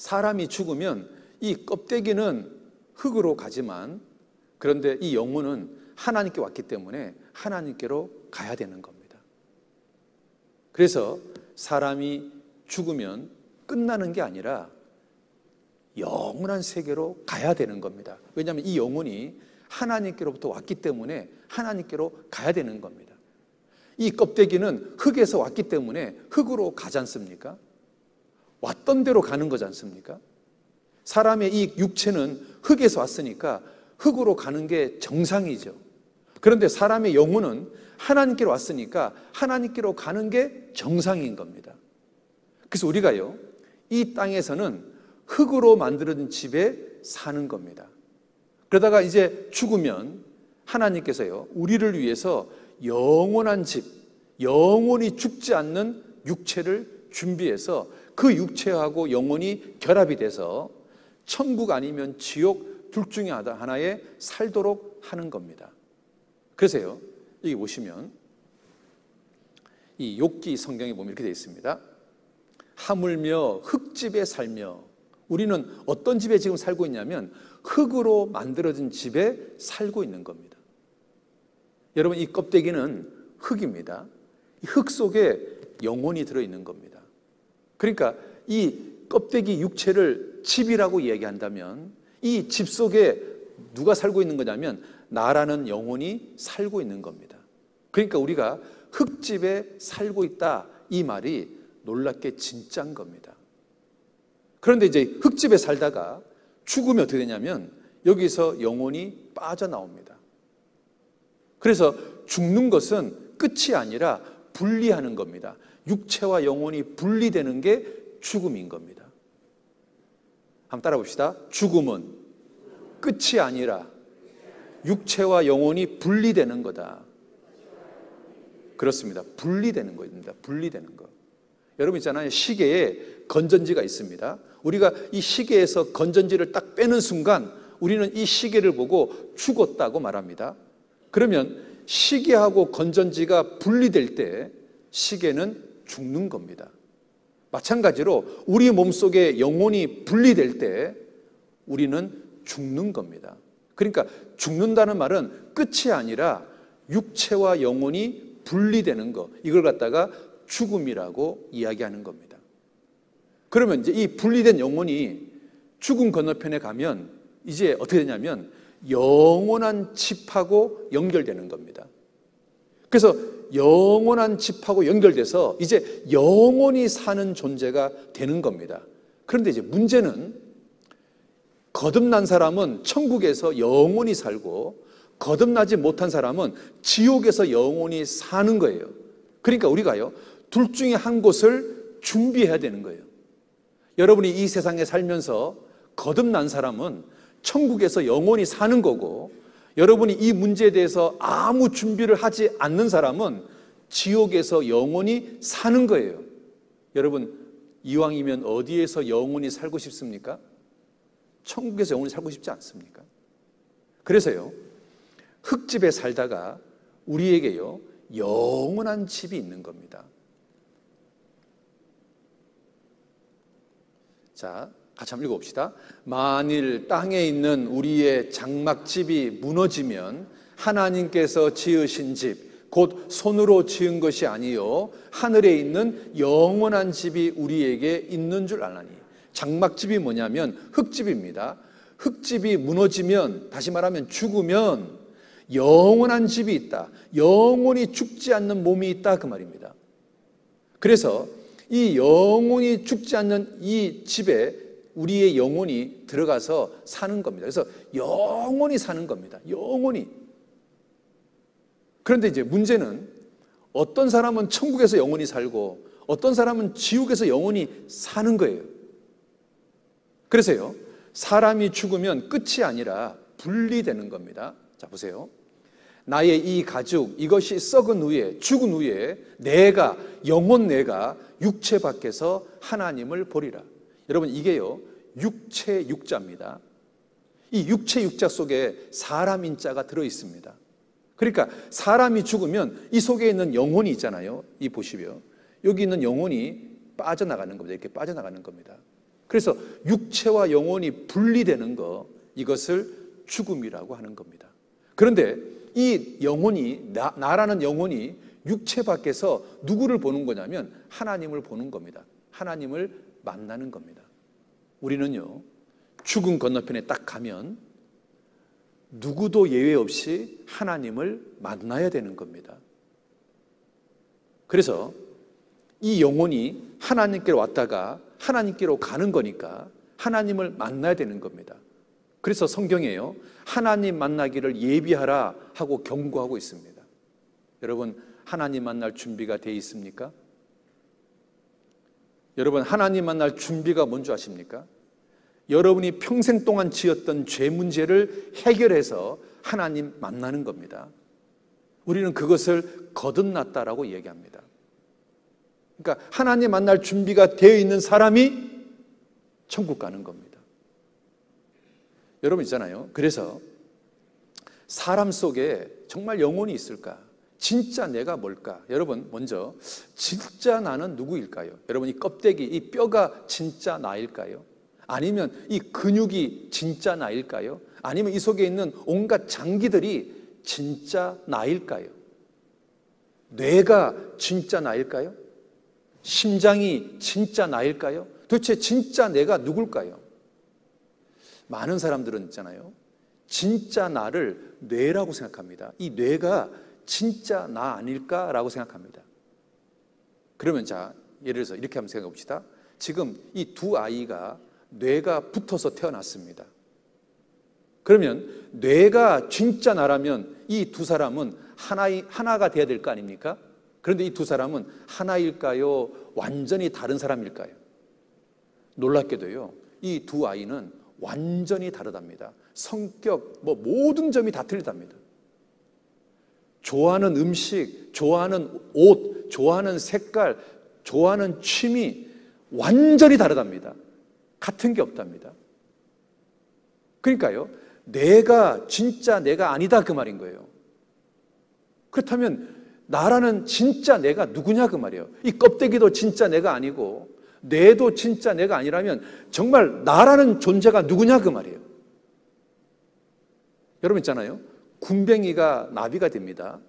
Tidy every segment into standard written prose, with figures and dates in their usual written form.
사람이 죽으면 이 껍데기는 흙으로 가지만, 그런데 이 영혼은 하나님께 왔기 때문에 하나님께로 가야 되는 겁니다. 그래서 사람이 죽으면 끝나는 게 아니라 영원한 세계로 가야 되는 겁니다. 왜냐하면 이 영혼이 하나님께로부터 왔기 때문에 하나님께로 가야 되는 겁니다. 이 껍데기는 흙에서 왔기 때문에 흙으로 가지 않습니까? 왔던 대로 가는 거지 않습니까? 사람의 이 육체는 흙에서 왔으니까 흙으로 가는 게 정상이죠. 그런데 사람의 영혼은 하나님께로 왔으니까 하나님께로 가는 게 정상인 겁니다. 그래서 우리가요, 이 땅에서는 흙으로 만들어진 집에 사는 겁니다. 그러다가 이제 죽으면 하나님께서요, 우리를 위해서 영원한 집, 영원히 죽지 않는 육체를 준비해서 그 육체하고 영혼이 결합이 돼서 천국 아니면 지옥 둘 중에 하나에 살도록 하는 겁니다. 그래서요, 여기 보시면 이 욥기 성경에 보면 이렇게 되어 있습니다. 하물며 흙집에 살며, 우리는 어떤 집에 지금 살고 있냐면 흙으로 만들어진 집에 살고 있는 겁니다. 여러분, 이 껍데기는 흙입니다. 이 흙 속에 영혼이 들어있는 겁니다. 그러니까 이 껍데기 육체를 집이라고 이야기한다면 이 집 속에 누가 살고 있는 거냐면 나라는 영혼이 살고 있는 겁니다. 그러니까 우리가 흙집에 살고 있다, 이 말이 놀랍게 진짜인 겁니다. 그런데 이제 흙집에 살다가 죽으면 어떻게 되냐면 여기서 영혼이 빠져나옵니다. 그래서 죽는 것은 끝이 아니라 분리하는 겁니다. 육체와 영혼이 분리되는 게 죽음인 겁니다. 한번 따라 봅시다. 죽음은 끝이 아니라 육체와 영혼이 분리되는 거다. 그렇습니다. 분리되는 겁니다. 분리되는 거. 여러분 있잖아요, 시계에 건전지가 있습니다. 우리가 이 시계에서 건전지를 딱 빼는 순간 우리는 이 시계를 보고 죽었다고 말합니다. 그러면 시계하고 건전지가 분리될 때 시계는 죽는 겁니다. 마찬가지로 우리 몸속에 영혼이 분리될 때 우리는 죽는 겁니다. 그러니까 죽는다는 말은 끝이 아니라 육체와 영혼이 분리되는 것, 이걸 갖다가 죽음이라고 이야기하는 겁니다. 그러면 이제 이 분리된 영혼이 죽음 건너편에 가면 이제 어떻게 되냐면 영원한 집하고 연결되는 겁니다. 그래서 영원한 집하고 연결돼서 이제 영원히 사는 존재가 되는 겁니다. 그런데 이제 문제는 거듭난 사람은 천국에서 영원히 살고 거듭나지 못한 사람은 지옥에서 영원히 사는 거예요. 그러니까 우리가요, 둘 중에 한 곳을 준비해야 되는 거예요. 여러분이 이 세상에 살면서 거듭난 사람은 천국에서 영원히 사는 거고, 여러분이 이 문제에 대해서 아무 준비를 하지 않는 사람은 지옥에서 영원히 사는 거예요. 여러분, 이왕이면 어디에서 영원히 살고 싶습니까? 천국에서 영원히 살고 싶지 않습니까? 그래서요, 흙집에 살다가 우리에게요, 영원한 집이 있는 겁니다. 자, 같이 한번 읽어봅시다. 만일 땅에 있는 우리의 장막집이 무너지면 하나님께서 지으신 집, 곧 손으로 지은 것이 아니요 하늘에 있는 영원한 집이 우리에게 있는 줄 아나니. 장막집이 뭐냐면 흙집입니다. 흙집이 무너지면, 다시 말하면 죽으면 영원한 집이 있다, 영원히 죽지 않는 몸이 있다, 그 말입니다. 그래서 이 영원히 죽지 않는 이 집에 우리의 영혼이 들어가서 사는 겁니다. 그래서 영원히 사는 겁니다. 영원히. 그런데 이제 문제는 어떤 사람은 천국에서 영원히 살고 어떤 사람은 지옥에서 영원히 사는 거예요. 그래서요, 사람이 죽으면 끝이 아니라 분리되는 겁니다. 자, 보세요. 나의 이 가죽, 이것이 썩은 후에, 죽은 후에 내가, 영혼 내가 육체 밖에서 하나님을 보리라. 여러분, 이게요, 육체 육자입니다. 이 육체 육자 속에 사람 인자가 들어있습니다. 그러니까 사람이 죽으면 이 속에 있는 영혼이 있잖아요. 이 보시면 여기 있는 영혼이 빠져나가는 겁니다. 이렇게 빠져나가는 겁니다. 그래서 육체와 영혼이 분리되는 거, 이것을 죽음이라고 하는 겁니다. 그런데 이 영혼이, 나라는 영혼이 육체 밖에서 누구를 보는 거냐면 하나님을 보는 겁니다. 하나님을 만나는 겁니다. 우리는요, 죽음 건너편에 딱 가면 누구도 예외 없이 하나님을 만나야 되는 겁니다. 그래서 이 영혼이 하나님께로 왔다가 하나님께로 가는 거니까 하나님을 만나야 되는 겁니다. 그래서 성경에요, 하나님 만나기를 예비하라 하고 경고하고 있습니다. 여러분, 하나님 만날 준비가 돼 있습니까? 여러분, 하나님 만날 준비가 뭔지 아십니까? 여러분이 평생 동안 지었던 죄 문제를 해결해서 하나님 만나는 겁니다. 우리는 그것을 거듭났다라고 얘기합니다. 그러니까 하나님 만날 준비가 되어 있는 사람이 천국 가는 겁니다. 여러분 있잖아요. 그래서 사람 속에 정말 영혼이 있을까? 진짜 내가 뭘까? 여러분, 먼저 진짜 나는 누구일까요? 여러분, 이 껍데기, 이 뼈가 진짜 나일까요? 아니면 이 근육이 진짜 나일까요? 아니면 이 속에 있는 온갖 장기들이 진짜 나일까요? 뇌가 진짜 나일까요? 심장이 진짜 나일까요? 도대체 진짜 내가 누굴까요? 많은 사람들은 있잖아요, 진짜 나를 뇌라고 생각합니다. 이 뇌가 진짜 나 아닐까라고 생각합니다. 그러면 자, 예를 들어서 이렇게 한번 생각해 봅시다. 지금 이 두 아이가 뇌가 붙어서 태어났습니다. 그러면 뇌가 진짜 나라면 이 두 사람은 하나가 돼야 될 거 아닙니까? 그런데 이 두 사람은 하나일까요? 완전히 다른 사람일까요? 놀랍게도요, 이 두 아이는 완전히 다르답니다. 성격, 모든 점이 다 틀리답니다. 좋아하는 음식, 좋아하는 옷, 좋아하는 색깔, 좋아하는 취미, 완전히 다르답니다. 같은 게 없답니다. 그러니까요, 내가 진짜 내가 아니다 그 말인 거예요. 그렇다면 나라는 진짜 내가 누구냐 그 말이에요. 이 껍데기도 진짜 내가 아니고 뇌도 진짜 내가 아니라면 정말 나라는 존재가 누구냐 그 말이에요. 여러분 있잖아요, 군뱅이가 나비가 됩니다.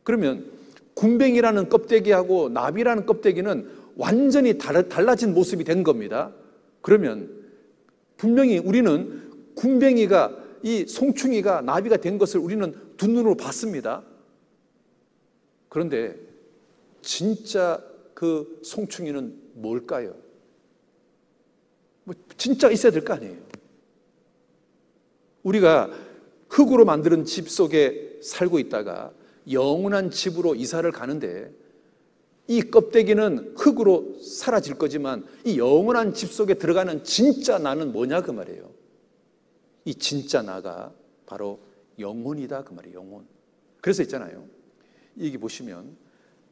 그러면 군뱅이라는 껍데기하고 나비라는 껍데기는 완전히 달라진 모습이 된 겁니다. 그러면 분명히 우리는 군뱅이가, 이 송충이가 나비가 된 것을 우리는 두 눈으로 봤습니다. 그런데 진짜 그 송충이는 뭘까요? 진짜 있어야 될 거 아니에요. 우리가 흙으로 만드는 집 속에 살고 있다가 영원한 집으로 이사를 가는데 이 껍데기는 흙으로 사라질 거지만 이 영원한 집 속에 들어가는 진짜 나는 뭐냐 그 말이에요. 이 진짜 나가 바로 영혼이다 그 말이에요. 영혼. 그래서 있잖아요, 여기 보시면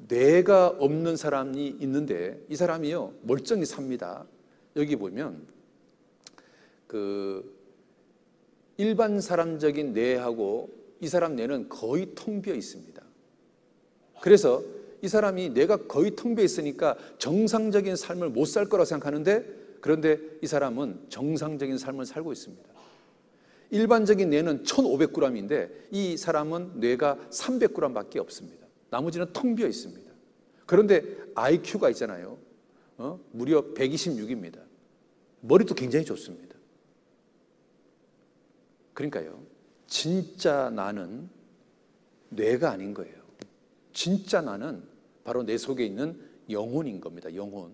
뇌가 없는 사람이 있는데 이 사람이요 멀쩡히 삽니다. 여기 보면 그 일반 사람적인 뇌하고 이 사람 뇌는 거의 텅 비어 있습니다. 그래서 이 사람이 뇌가 거의 텅 비어 있으니까 정상적인 삶을 못 살 거라고 생각하는데, 그런데 이 사람은 정상적인 삶을 살고 있습니다. 일반적인 뇌는 1,500g인데 이 사람은 뇌가 300g밖에 없습니다. 나머지는 텅 비어 있습니다. 그런데 IQ가 있잖아요, 무려 126입니다. 머리도 굉장히 좋습니다. 그러니까요, 진짜 나는 뇌가 아닌 거예요. 진짜 나는 바로 내 속에 있는 영혼인 겁니다. 영혼.